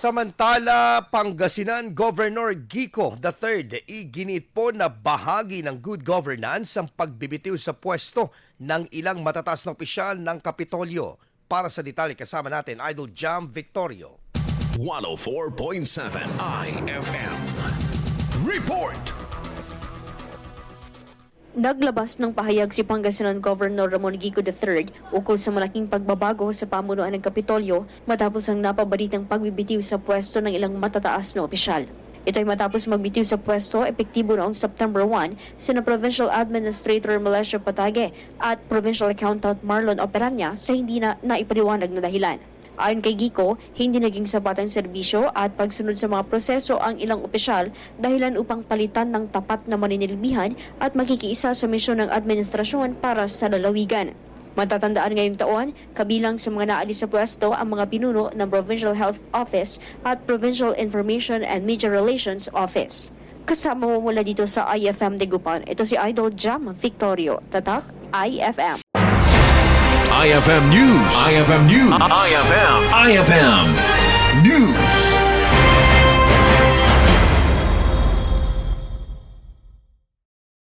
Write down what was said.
Samantala, Pangasinan Governor Guico III, IGINIIT po na bahagi ng good governance ang pagbibitiw sa pwesto ng ilang matataas na opisyal ng Kapitolyo. Para sa detalye kasama natin, Idol Jam Victorio. 104.7 IFM. Report! Naglabas ng pahayag si Pangasinan Governor Ramon Guico III ukol sa malaking pagbabago sa pamunuan ng Kapitolyo matapos ang napabalitang pagbibitiw sa pwesto ng ilang matataas na opisyal. Ito ay matapos magbitiw sa pwesto epektibo noong September 1 sina Provincial Administrator Melesio Patage at Provincial Accountant Marlon Operanya sa hindi na naipaliwanag na dahilan. Ayon kay Guico, hindi naging sapat ang serbisyo at pagsunod sa mga proseso ang ilang opisyal dahilan upang palitan ng tapat na maninilbihan at makikiisa sa misyon ng administrasyon para sa lalawigan. Matatandaan ngayong taon, kabilang sa mga naalis sa pwesto ang mga pinuno ng Provincial Health Office at Provincial Information and Media Relations Office. Kasama mo mula dito sa IFM Degupan, ito si Idol Jam Victorio, Tatak IFM. IFM News. IFM News. IFM News.